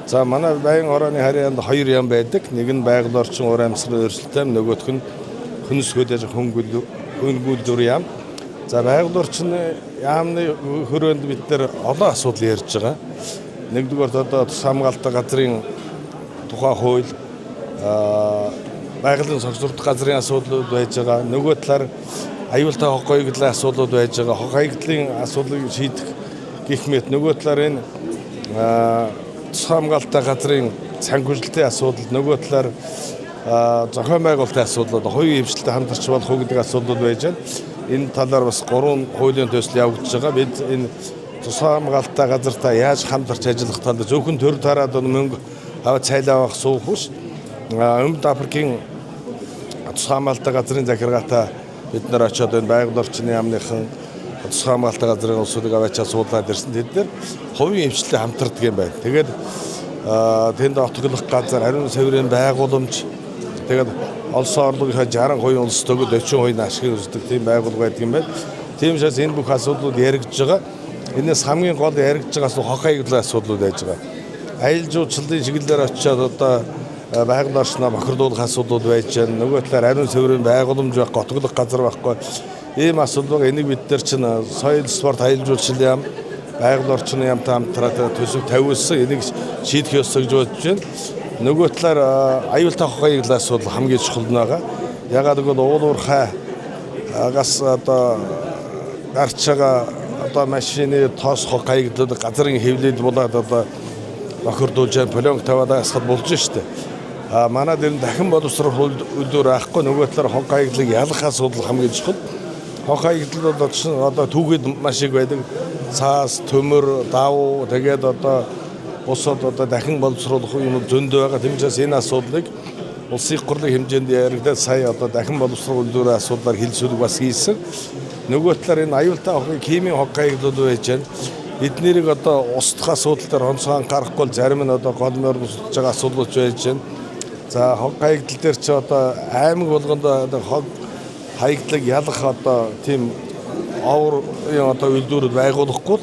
За манай байнгын хорооны харьяанд хоёр яам байдаг. Нэг нь байгаль орчин уур амьсгалын өөрчлөлттэй, нөгөөх нь хүнс хөдөөж хөнгөлөлтөр яам. За байгаль орчны яамны хөрөөнд бид нэр олон асуудал ярьж байгаа. Нэгдүгээр одоо тус хамгаалалтын газрын тухай хууль, байгалийн согсурдах газрын асуудлууд байж байгаа. Нөгөө талаар аюултай хог хаягдлын асуудлууд байж байгаа. Хог хаягдлын асуудлыг шийдэх гэх мэт нөгөө талаар энэ тус хамгаалалтын газрын санхүүжилтийн асуудал, нөгөө талаар зохион байгуулалтын асуудлууд, хоёрын хэмжлэлтэй хамтарч болох гэдэг асуудлууд байж байна. Энэ талаар бас 3 хуулийн төсөл явагдаж байгаа. Бид энэ тус хамгаалалтын газартаа яаж хамтарч ажиллах талаар зөвхөн төр тараад мөнгө аваад цайлаа авах суух биш. Өмнөд Африкийн тус хамгаалалтын газрын захиргаатай бид нар очиод энэ байгаль орчны яамныхан тус хамгаалалтын газрын улсуудыг аваачаа суулгаад ирсэн. Тэд нар хувийн хэмжлэлтэй хамтардаг юм байна. Тэгээд тэнд отоглох газар, ариун цэврийн байгууламж, тэгээд олсон орлогынхаа 60% улс төгөд 40% ашиг үздэг тийм байгууллага байдаг юм байна. Тийм учраас энэ бүх асуудлууд яригдж байгаа. Энэс хамгийн гол яригдж байгаа хог хаягдлын асуудлууд байж байгаа. Аялал жуулчлалын чиглэлээр очиад одоо байгаль орчноо бохирдуулах асуудлууд байж байна. Нөгөө талаар ариун цэврийн байгууламж байхгүй, отоглох газар байхгүй. Ийм асуудал энийг бид нар чинь соёл спорт аялал жуулчлалын яам, байгаль орчны яамтай хамтраад төсөв тавиулсан. Энийг шийдэх ёстой гэж бодож байна. Нөгөө талаар аюултай хог хаягдлын асуудал хамгийн чухал байгаа. Ягаад гэвэл уулуурхайгаас одоо гарч байгаа одоо машины тоос хог хаягдлууд газрын хэвлэлд болоод одоо бохирдуулж полионг таваад асгал болж штэ. Манай дээр дахин боловсрох үйлдвэр авахгүй, нөгөө талаар хог хаягдлыг ялгах асуудал хамгийн чухал. Хог хаягдлууд одоо түүхэд маш их байдаг. Цаас, төмөр, давуу, тэгээд одоо бусад одоо дахин боловсруулах юм зөндөө байгаа. Тиймээс энэ асуудлыг улсын их хурлын хэмжээнд яригдаад сая одоо дахин боловсруулах үйлдвэрийн асуудлаар хэлцүүлэг бас хийсэн. Нөгөө талаар энэ аюултай химийн хог хаягдлууд байж байна. Эднэрийг одоо устдах асуудал дээр онцгой анхаарахгүй зарим нь одоо гол морин устдаж байгаа асуудлууд байж байна. За хог хаягдал дээр ч одоо аймаг болгонд одоо хог хаягдлыг ялах одоо тийм овор одоо үйлдвэрүүд байгуулахгүй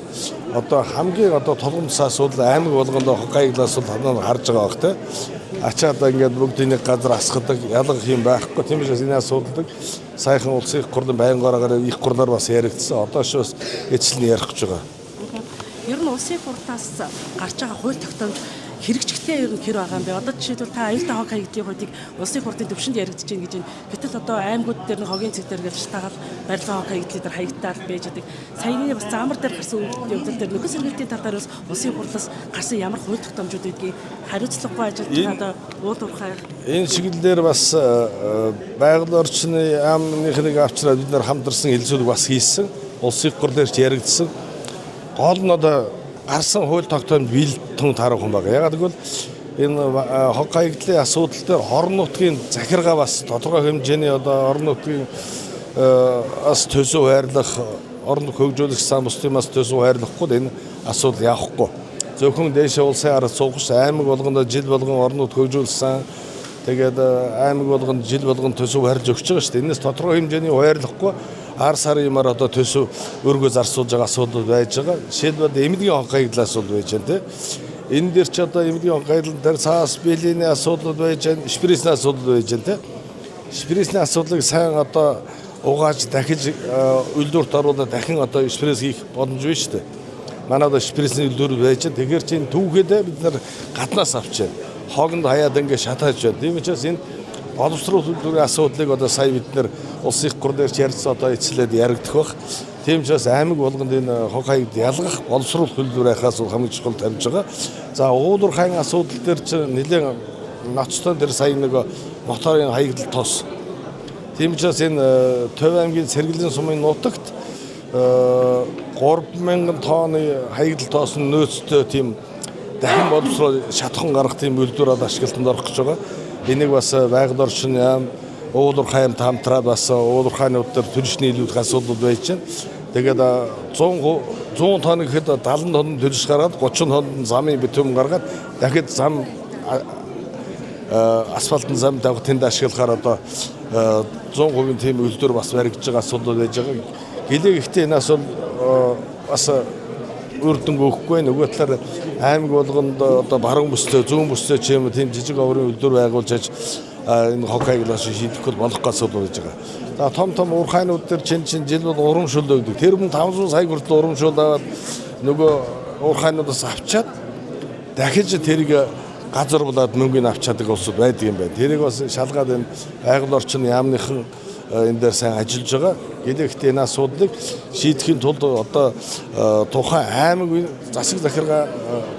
одоо хамгийн одоо толгомжтой асуудал аймаг болгонд хог хаягдлын асуудал ханаа харж байгаа бах те. Ачаад ингээд бүгдийг газар асгадаг ялгах юм байхгүй. Тиймээс энэ асуудалыг саяхан улсын их хурлын байнгаараа их хурлаар бас яригдсан. Одоо ч бас эцэл нь ярих гэж байгаа. Ер нь улсын хурлаас гарч байгаа хууль тогтоомж хэрэгжихтэй ер нь хэр байгаа юм бэ? Одоо жишээлбэл та аюултай хог хаягдлын хуулийг улсын хурлын төвшөнд яригдж байна гэж байна. Гэтэл одоо аймагуд дээр нэг хогийн цэг дээр гэж шатаагаад барилгын хог хаягдлын дээр хаягдтал байж байгаа. Саяны бас замар дээр гарсан үйлдэл дээр нөхөс сэргээлтийн талаар бас улсын хурлаас гарсан ямар хууль тогтоомжууд байдгийг хариуцлагагүй ажиллаж одоо уулуурхай. Энэ чиглэлээр бас байгаль орчны яамныхыг авчраад бид нар хамтарсан хэлцүүлэг бас хийсэн. Улсын хурлаар ч яригдсан. Гол нь одоо гарсан хууль тогтоомж бэлтэн тарах хүн байгаа. Ягаад гэвэл энэ хог хаягдлын асуудал дээр орон нутгийн захиргаа бас тодорхой хэмжээний одоо орон нутгийн ас төсөв хайрлах, орон хөгжүүлэх сан бусдын бас төсөв хайрлахгүй энэ асуудал явахгүй. Зөвхөн дээшээ улсын арга суугч аймаг болгонд жил болгон орон нут хөгжүүлсэн. Тэгээд аймаг болгонд жил болгон төсөв хайрлж өгч байгаа шүү дээ. Энэс тодорхой хэмжээний хайрлахгүй ар сарын юмар одоо төсөв өргөө зарцуулж байгаа асуудал байж байгаа. Жишээлбэл эмнэлгийн хог хаягдлын асуудал байж байна те. Энэ дээр ч одоо эмнэлгийн хог хаягдал дээр цаас биелийн асуудал байж байна, шприцний асуудал байж байна те. Шприцний асуудлыг сайн одоо угааж дахиж үйлдвэрт оруулаад дахин одоо шприц хийх боломж байна шүү дээ. Манай одоо шприцний үйлдвэр байж байна. Тэгэхээр чинь түүхээдээ бид нар гаднаас авч байна. Хоогонд хаяад ингээ шатааж байна. Тийм учраас энэ боловсруулах үйлдвэрийн асуудлыг одоо сая бид нар улсын их хурлаар ярьсан одоо эцлээд яригдах бах. Тийм учраас аймаг болгонд энэ хог хаягд ялгах боловсруулах үйлдвэрийн асуудал хамгийн чухал тавьж байгаа. За уулуурхайн асуудал дээр ч нэлээд ноцтой дээр сая нэг моторын хаягдал тоос. Тийм учраас энэ Төв аймгийн Сэргэлийн сумын нутагт 3000 тонны хаягдал тоосон нөөцтэй тийм дахин боловсрол шатхан гарах тийм үйлдвэр ашиглалтанд орох гэж байгаа. Энийг бас байгаль орчин яам, уулуурхай яамтай хамтраад бас уулуурхайнууд дээр төлөвшний илүүх асуудлууд байж байна. Тэгээд 100 тонн гэхэд 70 тонн төлөш гаргаад 30 тонн замын битүүм гаргаад дахид зам асфальтын зам давх тэнд ашиглахаар одоо 100% тийм үйлдвэр бас баригдаж байгаа асуудал байж байгаа. Гэлээ ихтэй энэ асуудал бас үр дүнг өгөхгүй нөгөө талаар аймаг болгонд одоо баруун бүстэй зүүн бүстэй ч юм уу тийм жижиг оврын үйлдвэр байгуулж энэ хоккейг шийдэх болох асуудал байж байгаа. За том уурхайнууд дээр чинь жил бол урамшуул өгдөг. Тэр хүн 500 сая хүртэл урамшуул аваад нөгөө уурхайнуудаас авчаад дахиж тэрийг газарлуулад мөнгөний авч чаддаг улсууд байдаг юм байна. Тэрийг бас шалгаад энэ байгаль орчны яамныхан энэ дээр сайн ажиллаж байгаа. Гэхдээ энэ асуудлыг шийдэхийн тулд одоо тухайн аймаг засаг захиргаа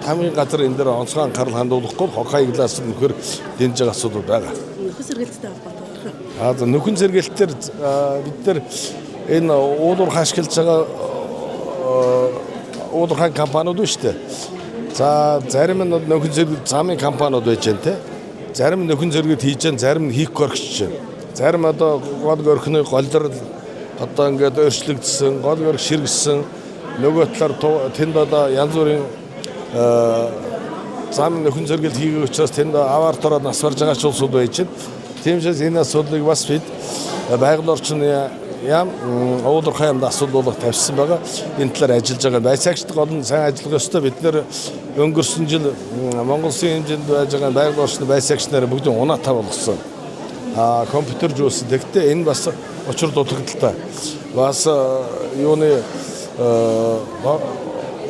тамгийн газар энэ дээр онцгой анхаарал хандуулахгүй хоккейглаас нөхөр дэмжиж байгаа асуудал байгаа. Нөхөн сэргээлттэй холбоотой. За нөхөн сэргээлтээр бид нар энэ уулуурхай ашиглаж байгаа уулуурхай компаниуд байна шүү дээ. За зарим нь нөхөн зэрэг замын компаниуд байж байна те. Зарим нөхөн зэрэгэд хийж байна, зарим нь хийх горхиж байна. Зарим одоо гол горхны голдор одоо ингээд өөрчлөгдсөн, гол горх ширгэсэн. Нөгөө талаар тэнд одоо янз бүрийн замын нөхөн зэрэгэл хийгээ учраас тэнд аваар тороод нас барж байгаа ч улсууд байж байна. Тиймээс энэ асуудлыг бас бид байгаль орчны яам уулуурхай юмд асуудал болох тавьсан байгаа. Энэ талаар ажиллаж байгаа. Байцаагчд гол нь сайн ажиллах ёстой. Бид нэр өнгөрсөн жил Монгол Улсын хэмжээнд байж байгаа байгаль орчны байцаагч нарыг бүгд унаатай болгосон. Компьютер жуулсан. Тэгтээ энэ бас учир дутагдaltaй. Бас юуны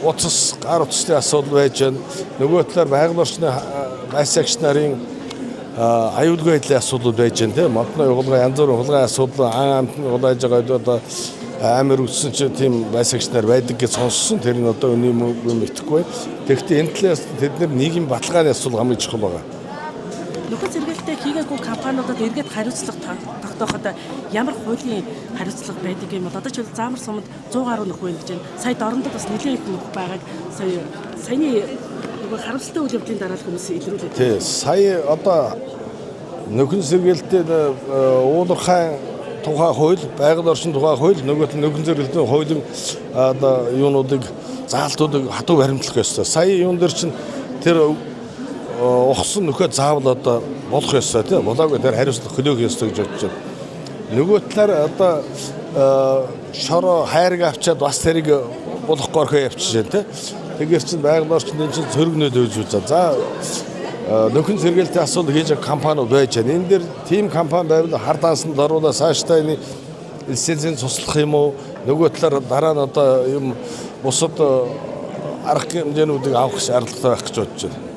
утас гар утасны асуудал байж байна. Нөгөө талаар байгаль орчны байцаагч нарын аюулгүй байдлын асуудал байж байна тийм модны угуулгын янз бүрийн угуулгын асуудал амтны угааж байгаа одоо амир үтсэн ч тийм байсагч нар байдаг гэж сонссон тэр нь одоо өний мөнгө итгэхгүй. Тэгэхдээ энэ талаас тэд нар нийгэм баталгааны асуудал хамгийн чухал байгаа. Нөхөн сэргээлттэй хийгээгүй компаниудад эргээд хариуцлага тогтооход ямар хуулийн хариуцлага байдаг юм бол одоо ч заамар сумд 100 гаруй нөхөө гэж байна. Сая дорндод бас нэлээд их нөхөө байгааг саяны харамсалтай үйл явдлын дараа хүмүүс илрүүлээд. Тий, сая одоо нөхөн сэргээлттэй уулуурхай тухай хууль, байгаль орчин тухай хууль, нөгөө нөхөн сэргээлтийн хуулийн одоо юунуудыг заалтуудыг хатуу баримтлах ёстой. Сая юун дээр чинь тэр ухсан нөхөө заавал одоо болох ёстой тий. Болоогүй тэр хариуцлага хөлөөх ёстой гэж бодож байна. Нөгөө талаар одоо шороо хайрыг авчаад бас тэрийг болох горхоо явчихжээ тий. Тэгэхээр чинь байгаль орчны чинь цөргнөд үзүүлж байгаа. За нөхөн сэргээлтийн асуудал хийж байгаа компаниуд байж байна. Энэ дээр тим компани байвал хар дансанд оруулаад цаашдаа энэ лицензийн туслах юм уу? Нөгөө талаар дараа нь одоо юм бусад арга хэмжээнүүдийг авах шаардлагатай байх гэж бодож байна.